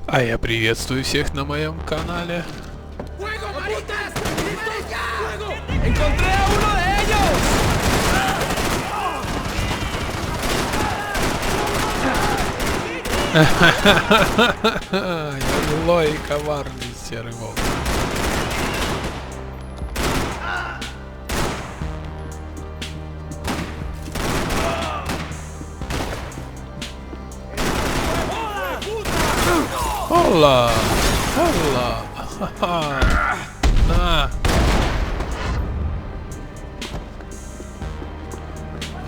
А я приветствую всех на моем канале. Я злой и коварный серый волк. Ола! Ола! Ха-ха! На!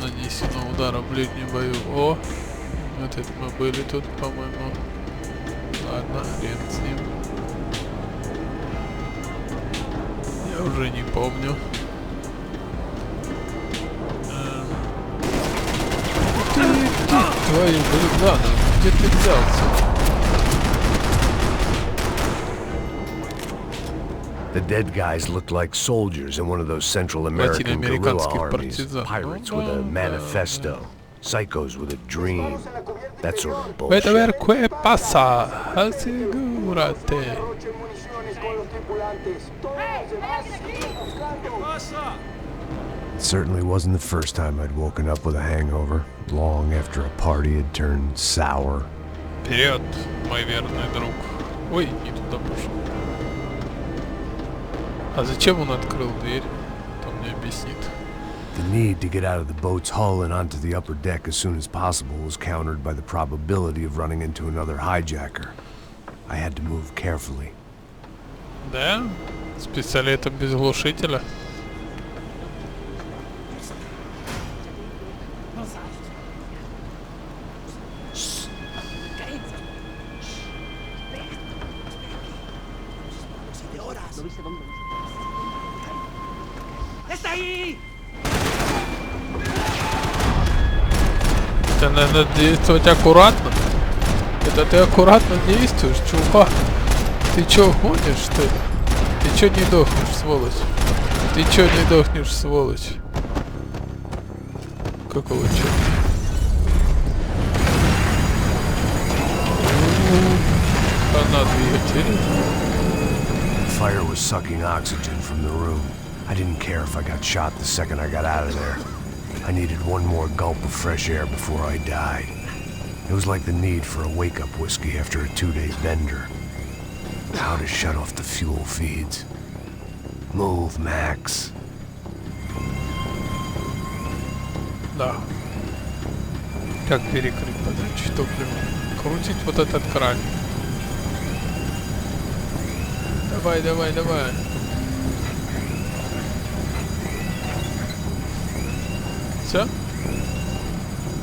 Нанесено ударом в ближнем бою. О! Вот это мы были тут, по-моему. Ладно, хрен с ним. Я уже не помню. Ты, твою бригада, где ты взялся? The dead guys looked like soldiers in one of those Central American guerrilla armies. Pirates with a manifesto. Psychos with a dream. That sort of bullshit. Ver qué pasa. Asegúrate. It certainly wasn't the first time I'd woken up with a hangover, long after a party had turned sour. Вперед, мой верный друг. Ой, не туда пошел. А зачем он открыл дверь? Кто мне объяснит. The need to get out of the boat's hull and onto the upper deck as soon as possible was countered by the probability of running into another hijacker. I had to move carefully. Да? С пистолетом без глушителя? Это надо действовать аккуратно. Это ты аккуратно действуешь, чувак. Ты чё гонишь, что ли? Ты чё не дохнешь, сволочь? Ты чё не дохнешь, сволочь? Какого чёрта? Она двигатель. Fire was sucking oxygen from the room. I didn't care if I got shot the second I got out of there. I needed one more gulp of fresh air before I died. It was like the need for a wake-up whiskey after a 2-day bender. How to shut off the fuel feeds. Move, Max. Да. Как перекрыть подачу топлива? Крутить вот этот кран. Давай, давай, давай. Все?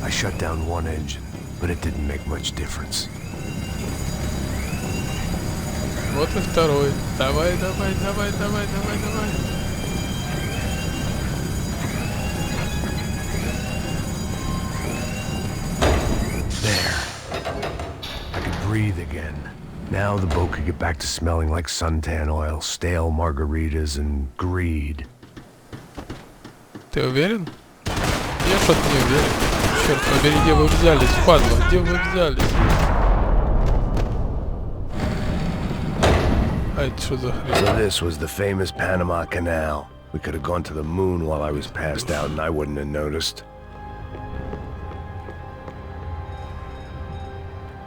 I shut down one engine, but it didn't make much difference. Вот и второй. Давай, давай, давай, давай, давай, давай. There. I could breathe again. Now the boat could get back to smelling like suntan oil, stale margaritas, and greed. Ты уверен? Я что-то не уверен. Черт побери, где вы взялись, падла? Где вы взялись? А это что за хрень? So this was the famous Panama Canal. We could have gone to the moon while I was passed out and I wouldn't have noticed.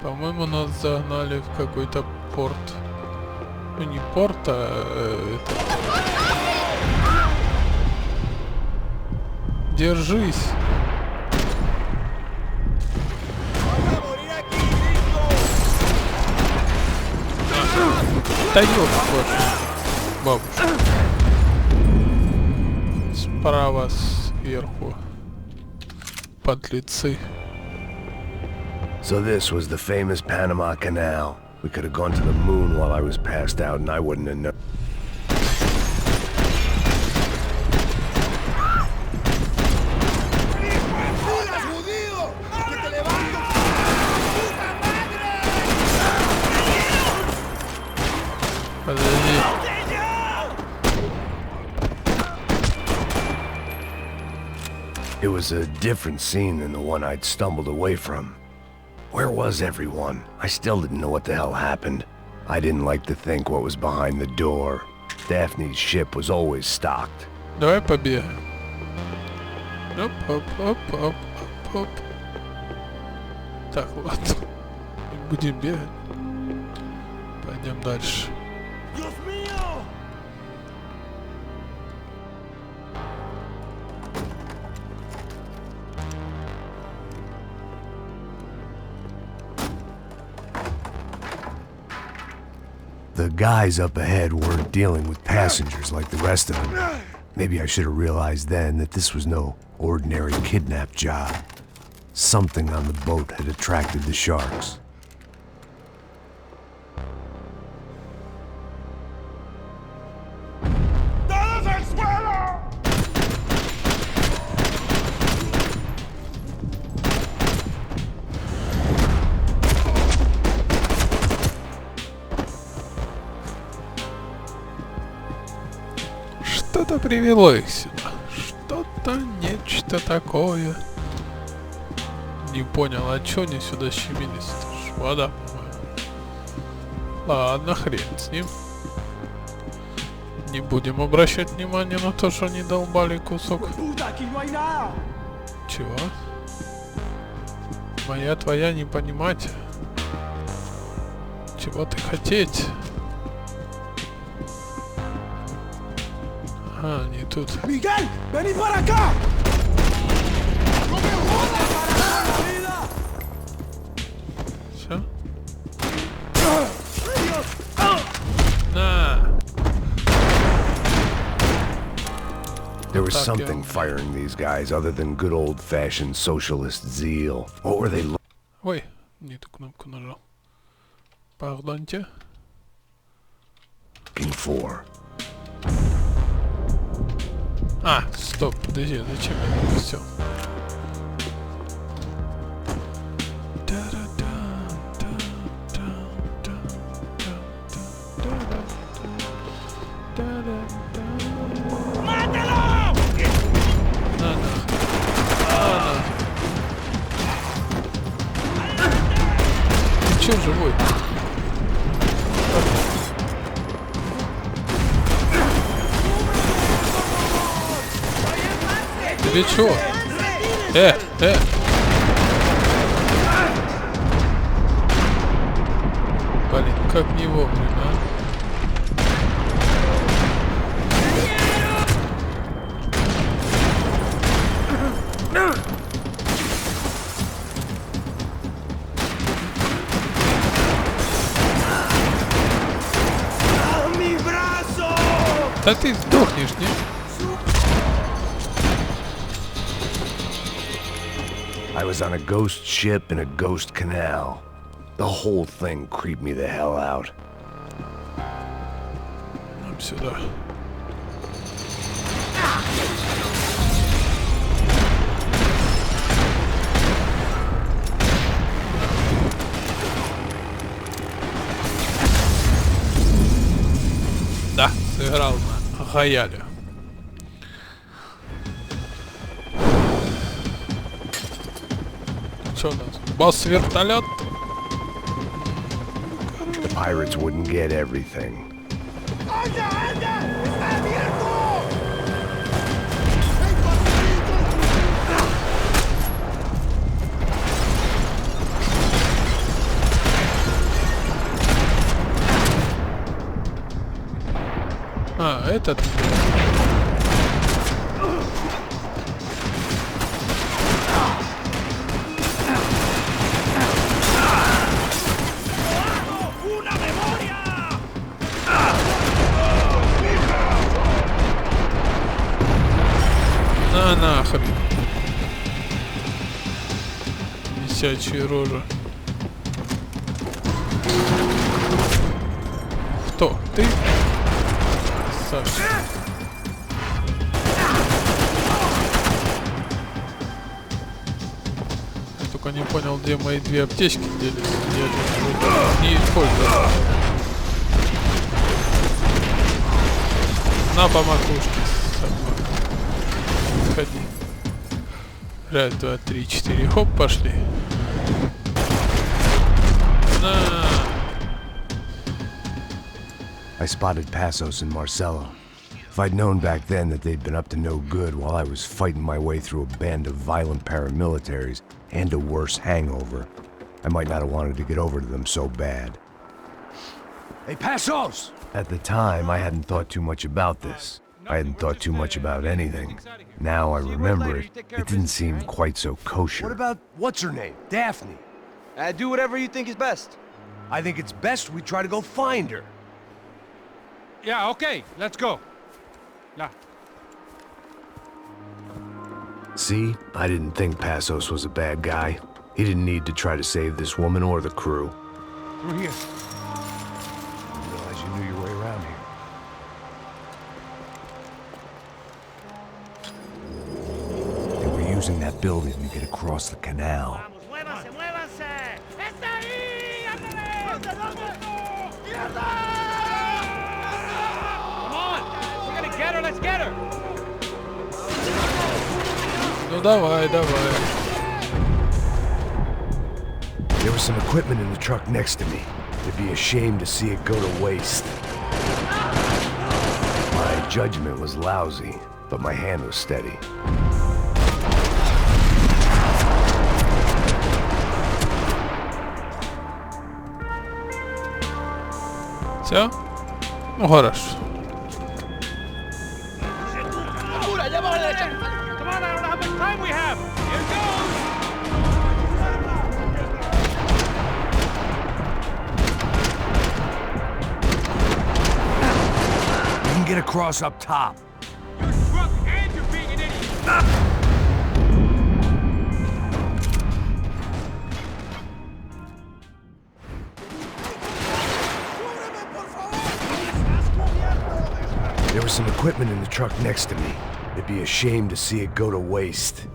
По-моему, нас загнали в какой-то порт. Ну не порт, а это... Держись! Да ёб вашу бабушку. Справа сверху. Подлецы. So this was the famous Panama Canal. We could have gone to the moon while I was passed out and I wouldn't have known. It was a different scene than the one I'd stumbled away from. Where Where was everyone? I still didn't know what the hell happened. I didn't like to think what was behind the door. Daphne's ship was always stocked. Давай побегаем. Оп, оп, оп, оп, оп, оп. Так, ладно. Не будем бегать. Пойдем дальше. The guys up ahead weren't dealing with passengers like the rest of them. Maybe I should have realized then that this was no ordinary kidnap job. Something on the boat had attracted the sharks. Что-то привело их сюда. Что-то, нечто такое. Не понял, а чё они сюда щемились? Это ж вода, по-моему. Ладно, хрен с ним. Не будем обращать внимание на то, что они долбали кусок. Чего? Моя твоя не понимать. Чего ты хотеть? А, не тут. Miguel, vení para acá. Все? На! There was Так, something я- firing these guys other than good old-fashioned socialist zeal. What were they Ой, не ту кнопку нажал. Пардоньте. looking for? А, стоп, подожди, зачем я допустил? Ты чё живой? Тебе чё? Блин, как не вовремя, а? Да ты сдохнешь, не? I was on a ghost ship in a ghost canal. The whole thing creeped me the hell out. Нам сюда. Да, сыграл на рояле. Что у нас? Босс-вертолет? The pirates wouldn't get everything. А, этот. На нахрен. Висячие рожи. Кто? Ты? Саша. Я только не понял, где мои две аптечки делись. Я их не использовал. На по макушке, собака. Сходи. Раз, два, три, четыре. Хоп, пошли. I spotted Passos and Marcelo. If I'd known back then that they'd been up to no good while I was fighting my way through a band of violent paramilitaries and a worse hangover, I might not have wanted to get over to them so bad. Hey, Passos! At the time, I hadn't thought too much about this. I hadn't thought too much about anything. Now I remember it, it didn't seem quite so kosher. What about, what's her name? Daphne. Do whatever you think is best. I think it's best we try to go find her. Yeah, okay, let's go. Yeah. See, I didn't think Passos was a bad guy. He didn't need to try to save this woman or the crew. Through here. I didn't realize you knew your way around here. They were using that building to get across the canal. Let's get her! Ну давай, давай. There was some equipment in the truck next to me. It'd be a shame to see it go to waste. My judgment was lousy, but my hand was steady. Все? Ну хорошо. Come on, I don't know how much time we have! Here goes! We can get across up top. You're drunk and you're being an idiot! There was some equipment in the truck next to me. It'd be a shame to see it go to waste.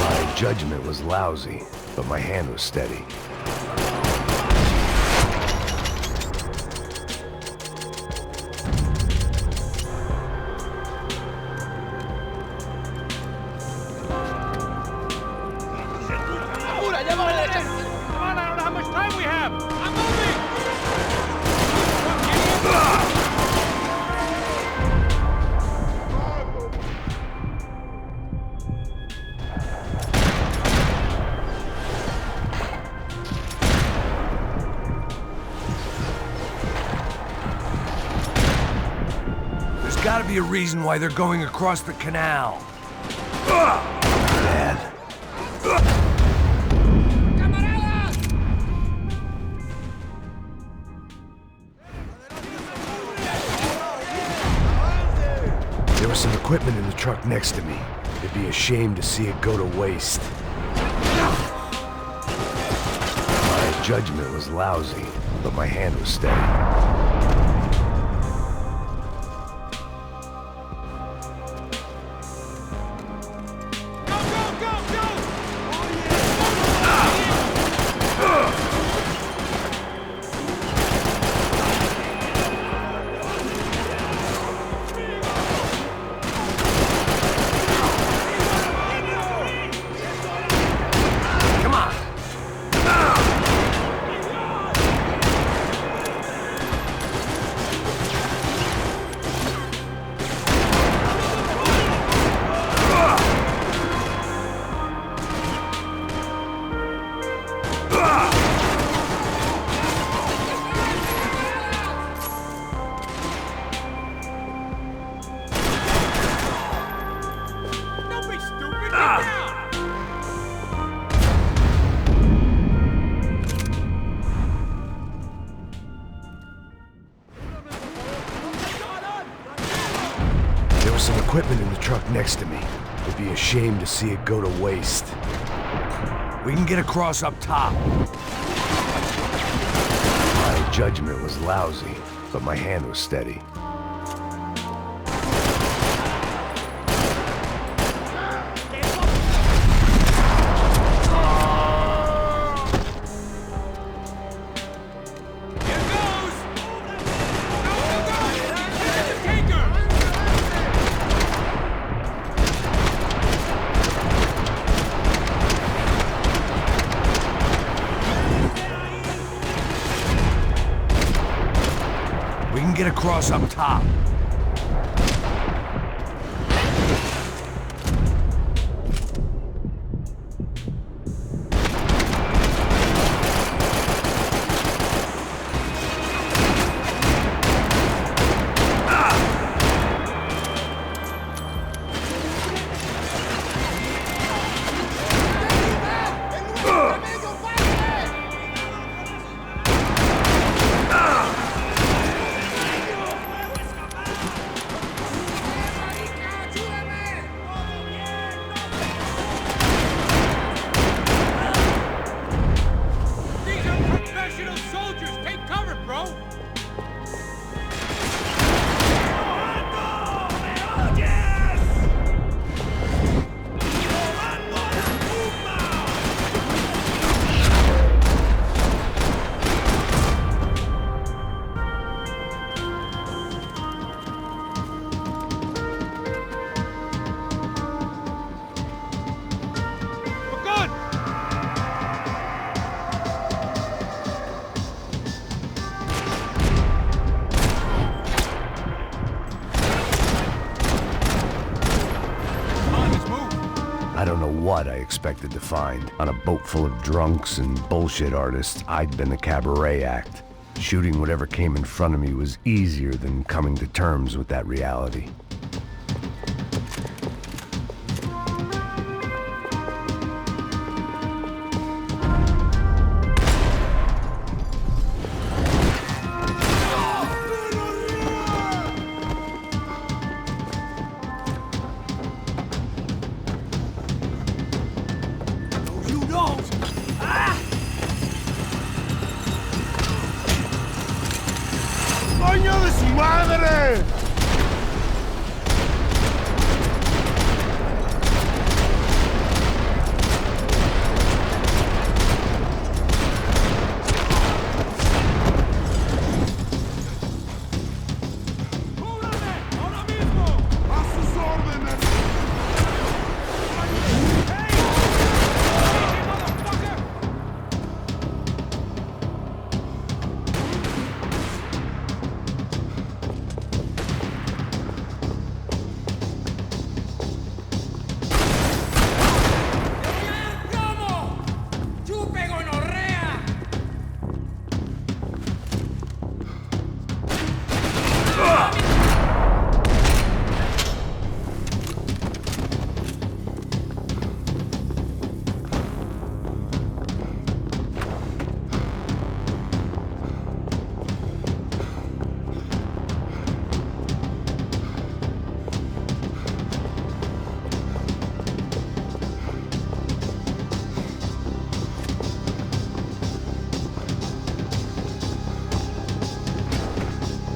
My judgment was lousy, but my hand was steady. Come on, I don't know how much time we have! I'm moving! There's gotta be a reason why they're going across the canal. Dad. There was some equipment in the truck next to me. It'd be a shame to see it go to waste. My judgment was lousy, but my hand was steady. There was some equipment in the truck next to me. It'd be a shame to see it go to waste. We can get across up top. My judgment was lousy, but my hand was steady. We can get across up top. These are professional soldiers. Take cover, bro. We're good. Come on, let's move. I don't know what I expected to find. On a boat full of drunks and bullshit artists, I'd been a cabaret act. Shooting whatever came in front of me was easier than coming to terms with that reality. ¡Coño de su madre! ¡Cúbrame! ¡Ahora mismo! ¡A sus órdenes! Hey, motherfucker! ¡Chupe gonorrea!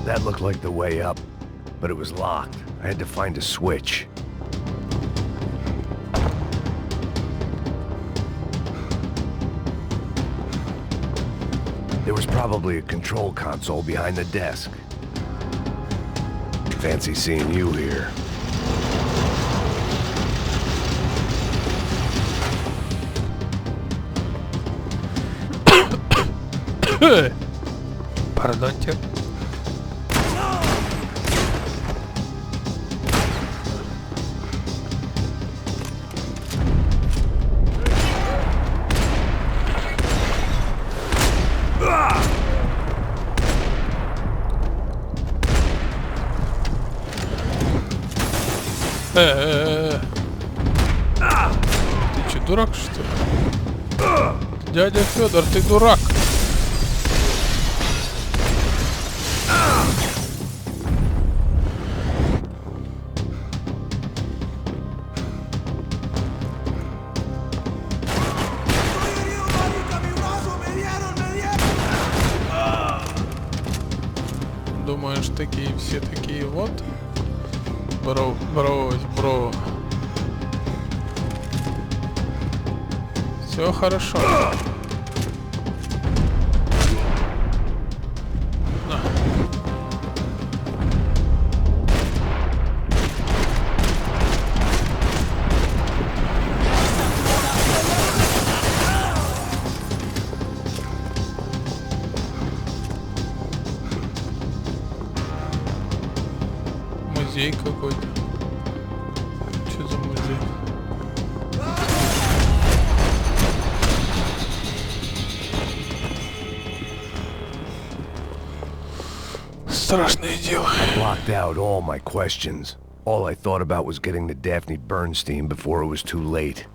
That looked like the way up, but it was locked. I had to find a switch. There was probably a control console behind the desk. Fancy seeing you here. Пардоньте. Ты че, дурак, что ли? Дядя Федор, ты дурак. Думаешь, такие все такие вот? Бро. Все хорошо. На. Музей какой-то. Что за музей? Страшное дело. Blocked out all my questions. All I thought about was getting to Daphne Bernstein before it was too late.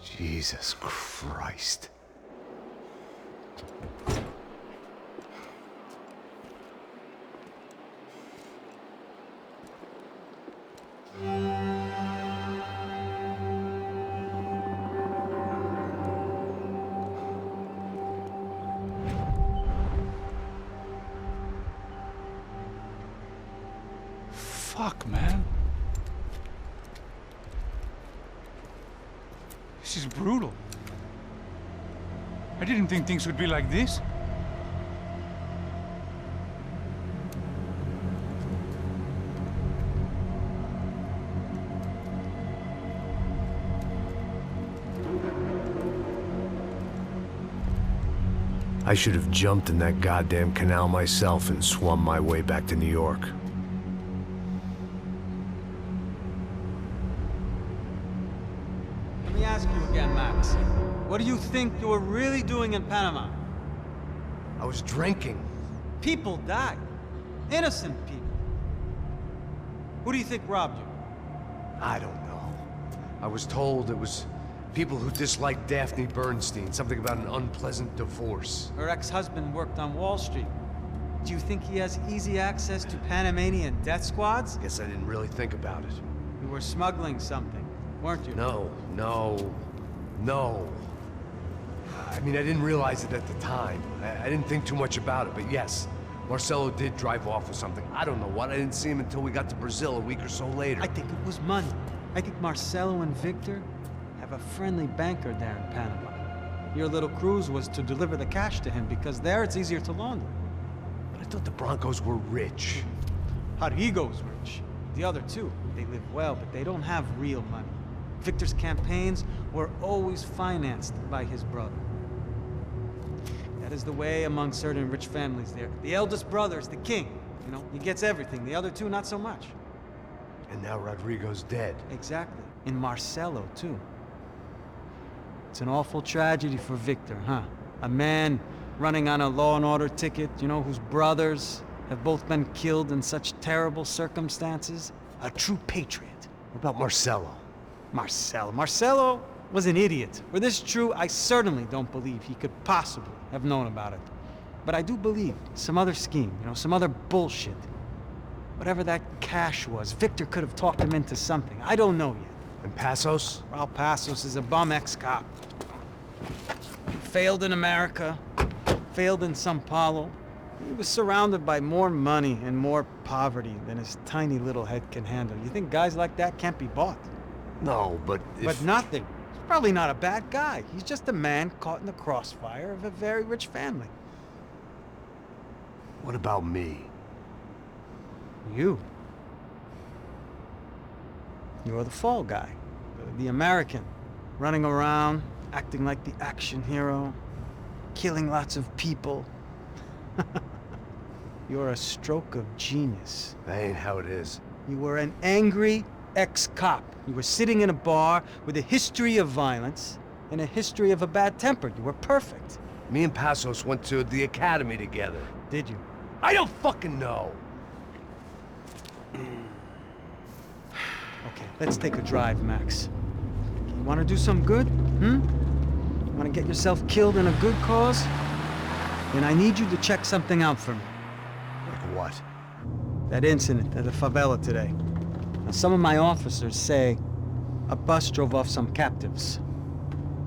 Jesus Christ. Fuck, man. This is brutal. I didn't think things would be like this. I should have jumped in that goddamn canal myself and swum my way back to New York. Let me ask you again, Max. What do you think you were really doing in Panama? I was drinking. People died. Innocent people. Who do you think robbed you? I don't know. I was told it was people who disliked Daphne Bernstein, something about an unpleasant divorce. Her ex-husband worked on Wall Street. Do you think he has easy access to Panamanian death squads? Guess I didn't really think about it. You were smuggling something, weren't you? No. I mean, I didn't realize it at the time. I didn't think too much about it, but yes, Marcelo did drive off with something. I don't know what. I didn't see him until we got to Brazil a week or so later. I think it was money. I think Marcelo and Victor have a friendly banker there in Panama. Your little cruise was to deliver the cash to him because there it's easier to launder. But I thought the Broncos were rich. Rodrigo's rich. The other two, they live well, but they don't have real money. Victor's campaigns were always financed by his brother. That is the way among certain rich families there. The eldest brother is the king. You know, he gets everything. The other two, not so much. And now Rodrigo's dead. Exactly. And Marcelo, too. It's an awful tragedy for Victor, huh? A man running on a law and order ticket, you know, whose brothers have both been killed in such terrible circumstances. A true patriot. What about Marcelo? Marcelo was an idiot. Were this true, I certainly don't believe he could possibly have known about it. But I do believe some other scheme, you know, some other bullshit. Whatever that cash was, Victor could have talked him into something. I don't know yet. And Passos? Raul Passos is a bum ex-cop. He failed in America, failed in Sao Paulo. He was surrounded by more money and more poverty than his tiny little head can handle. You think guys like that can't be bought? No, but But nothing. He's probably not a bad guy. He's just a man caught in the crossfire of a very rich family. What about me? You. You're the fall guy. The American. Running around, acting like the action hero. Killing lots of people. You're a stroke of genius. That ain't how it is. You were an angry ex-cop. You were sitting in a bar with a history of violence and a history of a bad temper. You were perfect. Me and Passos went to the academy together. Did you? I don't fucking know. Okay, let's take a drive, Max. You want to do some good? Want to get yourself killed in a good cause? Then I need you to check something out for me. Like what? That incident at the favela today. Now, some of my officers say a bus drove off some captives.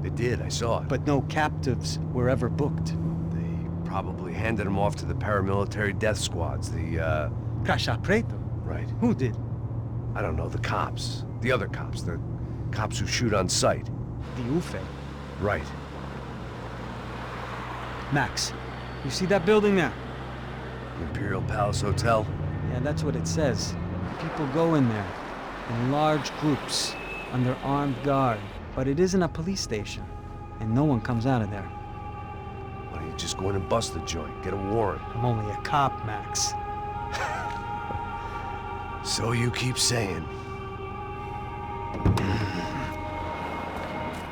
They did, I saw it. But no captives were ever booked. They probably handed them off to the paramilitary death squads, the, Crasha Preto? Right. Who did? I don't know, the cops. The other cops, the cops who shoot on sight. The UFE. Right. Max, you see that building there? Imperial Palace Hotel? Yeah, that's what it says. People go in there in large groups under armed guard. But it isn't a police station, and no one comes out of there. What are you just go in and bust the joint. Get a warrant. I'm only a cop, Max. So you keep saying.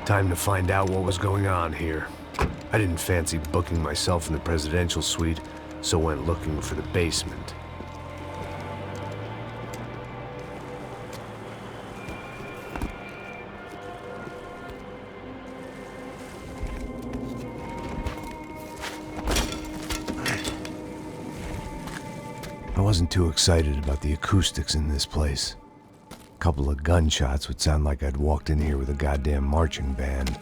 Time to find out what was going on here. I didn't fancy booking myself in the presidential suite, so went looking for the basement. I wasn't too excited about the acoustics in this place. A couple of gunshots would sound like I'd walked in here with a goddamn marching band.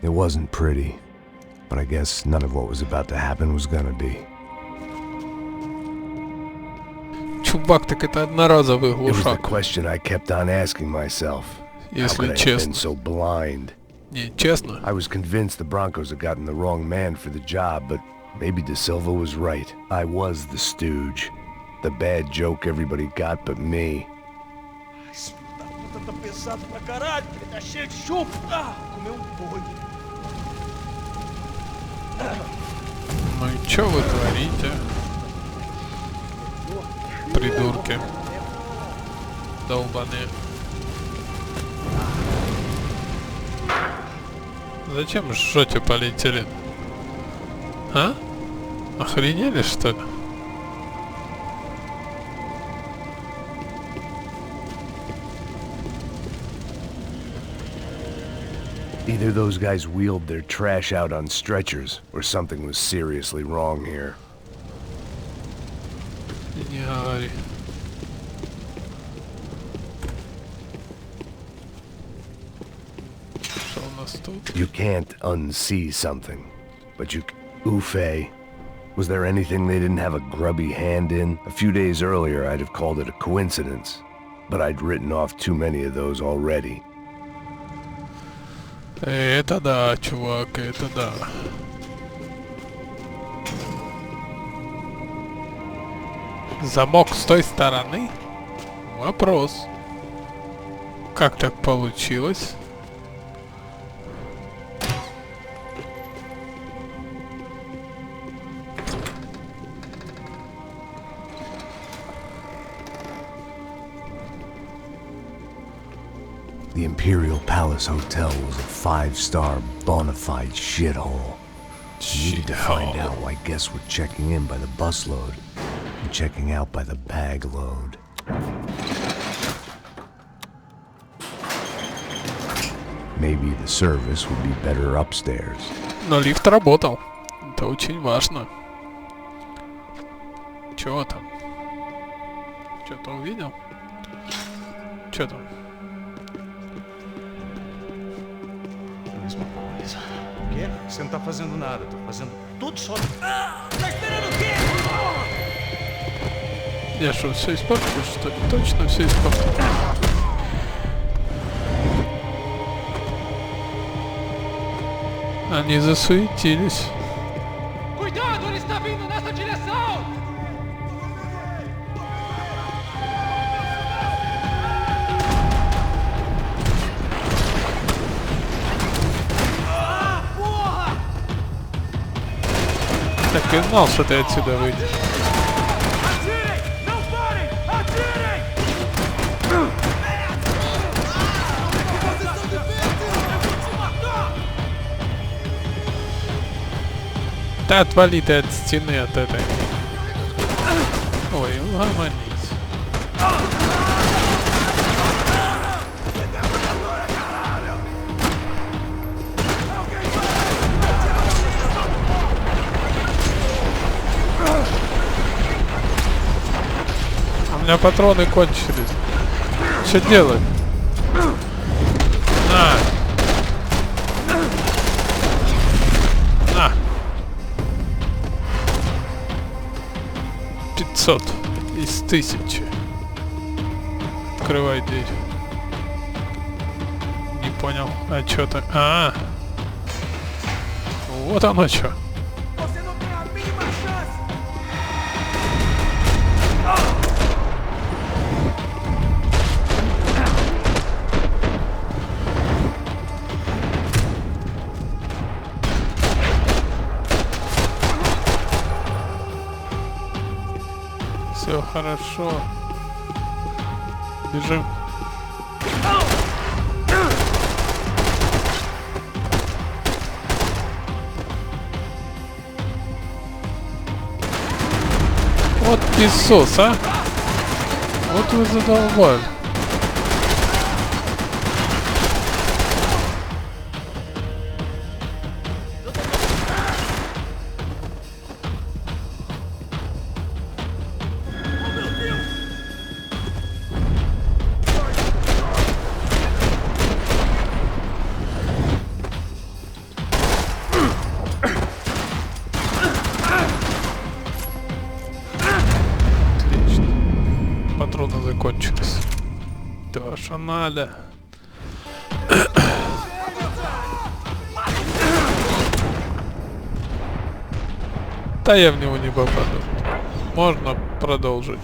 It wasn't pretty, but I guess none of what was about to happen was gonna be. Чувак, так это одноразовый It was the глушак. question I kept on asking myself. How Если could I have been честно. so blind? Не, честно. I was convinced the Broncos had gotten the wrong man for the job, but maybe De Silva was right. I was the stooge. The bad joke everybody got but me. Tá pesado pra caralho, tá cheio de chupa. Comeu boi. Ну и чё вы творите? Придурки. Долбаные. Зачем жжете полиэтилен? А? Охренели, что ли? Either those guys wheeled their trash out on stretchers, or something was seriously wrong here. Не говори. Что у нас тут? You can't unsee something, but you... Ufay. Was there anything they didn't have a grubby hand in? A few days earlier, I'd have called it a coincidence, but I'd written off too many of those already. Это да, чувак, это да. Замок с той стороны? Вопрос. Как так получилось? The Imperial Palace Hotel was a five-star bona fide shithole. Needed to find out why guests were checking in by the busload and checking out by the bag load. Maybe the service would be better upstairs. Но лифт работал. Это очень важно. Чего там? Что-то увидел? Что там? Mesma coisa. O quê? Você não tá fazendo nada, tô fazendo tudo só. Tá esperando o quê? Я что, все испортил, что ли? Точно все испортил. Они засуетились. Cuidado, ele está vindo nessa direção! Так и знал, что ты отсюда выйдешь. Atirem! Não parem! Atirem! Да отвали ты от стены, от этой. Ой, ломанись. У меня патроны кончились. Что делать? На! На! 500 из 1000. Открывай дверь. Не понял. А чё так? Вот оно чё. Você não tem a mínima chance! Хорошо. Бежим. Вот песос, а? Вот вы задолбали. Патроны закончились. То, что надо. Да я в него не попаду. Можно продолжить.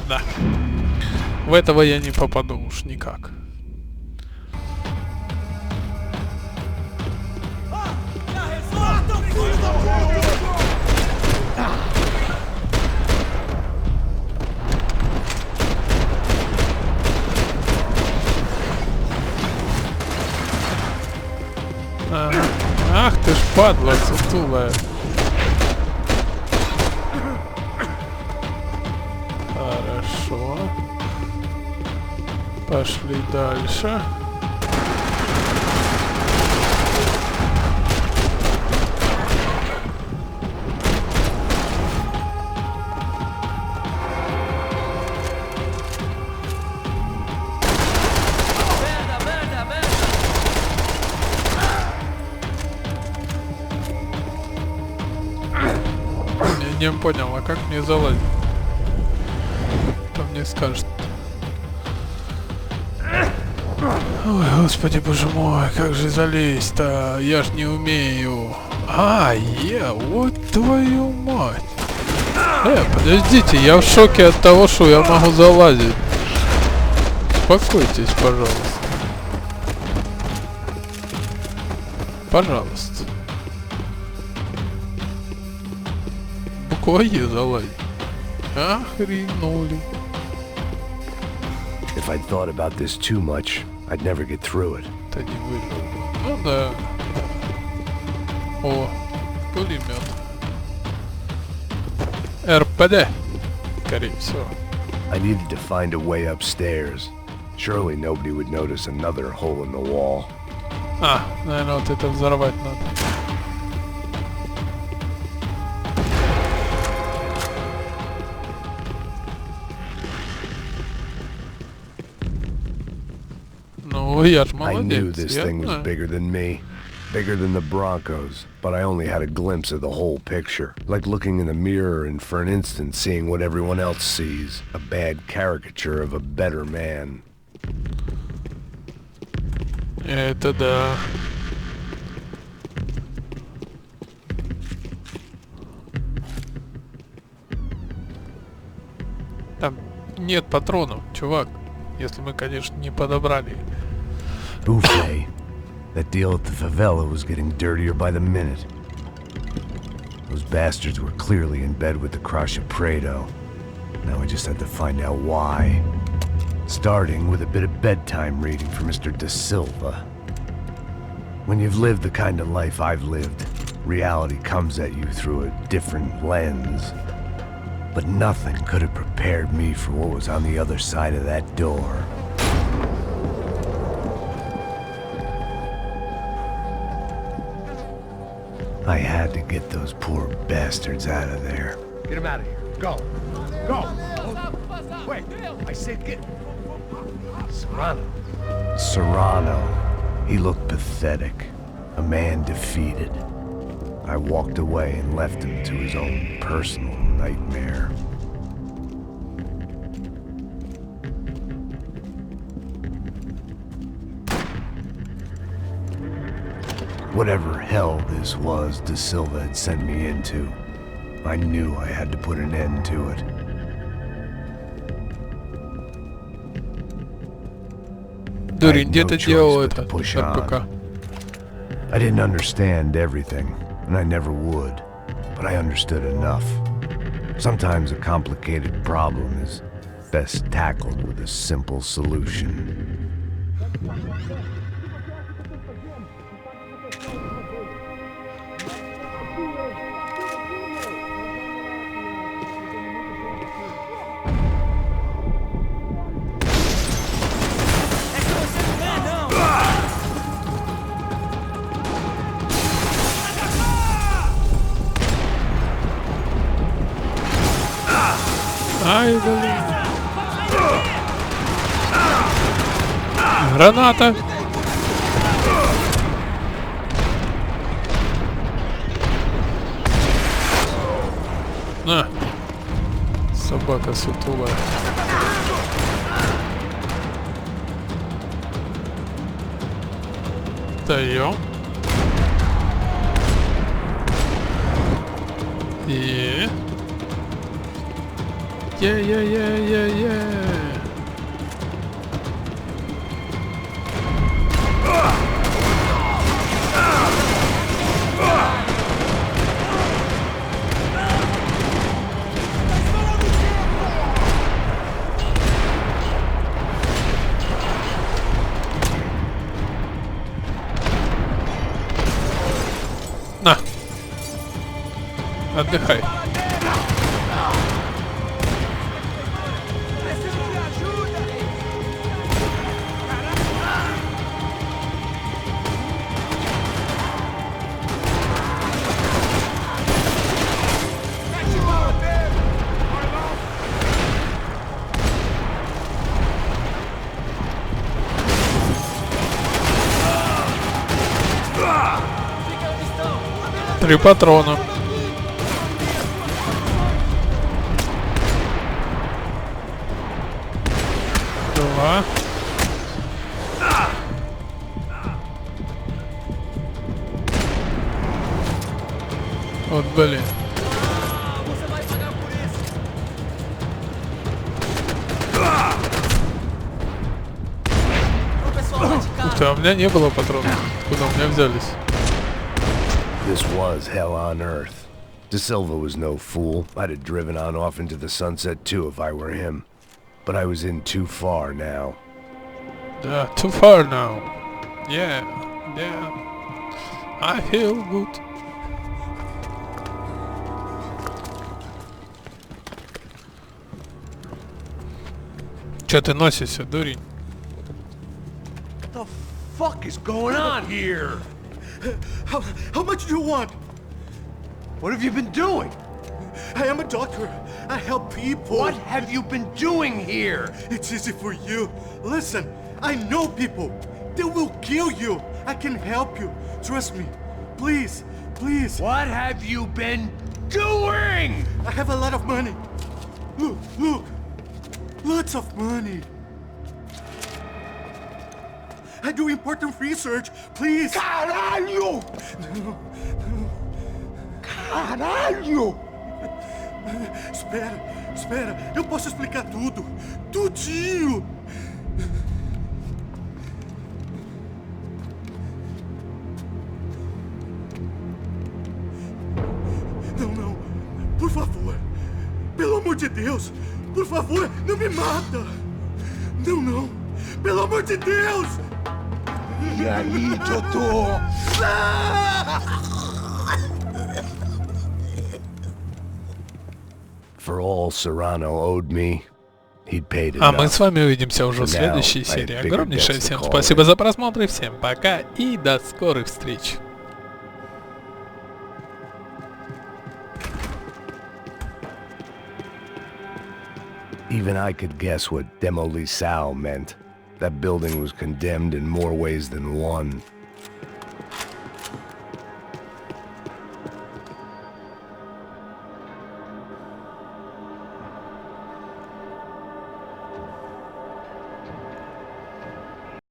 Да. В этого я не попаду уж никак. Ага. Ах ты ж падла сутулая. Хорошо. Пошли дальше. Не понял, а как мне залазить? Кто мне скажет? Ой, господи, боже мой, как же залезть-то? Я ж не умею. Вот твою мать. Подождите, я в шоке от того, что я могу залазить. Успокойтесь, пожалуйста. Пожалуйста. Буквое залазить. Охренули. If I'd thought about this too much, I'd never get through it. Да не выжил. Ну да. О, пулемет. РПД. Скорее всего. I needed to find a way upstairs. Surely nobody would notice another hole in the wall. Наверное, вот это взорвать надо. Ну, я ж I knew молодец. this thing was bigger than me. Bigger than the Broncos, but I only had a glimpse of the whole picture. Like looking in a mirror and for an instant seeing what everyone else sees. A bad caricature of a better man. Это да. Там нет патронов, чувак. Если мы, конечно, не подобрали. Buffet. That deal at the favela was getting dirtier by the minute. Those bastards were clearly in bed with the Crush of Prado. Now I just had to find out why. Starting with a bit of bedtime reading for Mr. Da Silva. When you've lived the kind of life I've lived, reality comes at you through a different lens. But nothing could have prepared me for what was on the other side of that door. I had to get those poor bastards out of there. Get him out of here. Go. Go. Wait. I said get... Serrano. Serrano. He looked pathetic. A man defeated. I walked away and left him to his own personal nightmare. Whatever hell this was Da Silva had sent me into, I knew I had to put an end to it. Дурень, где ты делал это? Push РПК. on. I didn't understand everything, and I never would. but I understood enough. Sometimes a complicated problem is best tackled with a simple solution. Ай, блин. Граната. На. Собака сутулая. Даем. И... Е-е-е-е-е. На. Отдыхай. Три патрона. Два. Вот, блин. Ух ты, а у меня не было патронов. Откуда у меня взялись? This was hell on earth. De Silva was no fool. I'd have driven on off into the sunset too if I were him. But I was in too far now. Yeah, too far now. Yeah, yeah. I feel good. Чё ты носишься, дурень? What the fuck is going on here? How much do you want? What have you been doing? I am a doctor. I help people. What have you been doing here? It's easy for you. Listen, I know people. They will kill you. I can help you. Trust me. Please, please. What have you been doing? I have a lot of money. Look, look. Lots of money. I do important research. Please. Caralho! Caralho! Espera, espera. Eu posso explicar tudo. Tudinho. Não, não. Por favor. Pelo amor de Deus. Por favor, não me mata. Não, não. Pelo amor de Deus. E aí, doutor? For all Serrano owed me, he'd paid А мы enough. с вами увидимся уже в For now, следующей I серии. figured Огромнейшее that's the всем call. спасибо за просмотр и всем пока и до скорых встреч. Even I could guess what demolisal meant. That building was condemned in more ways than one.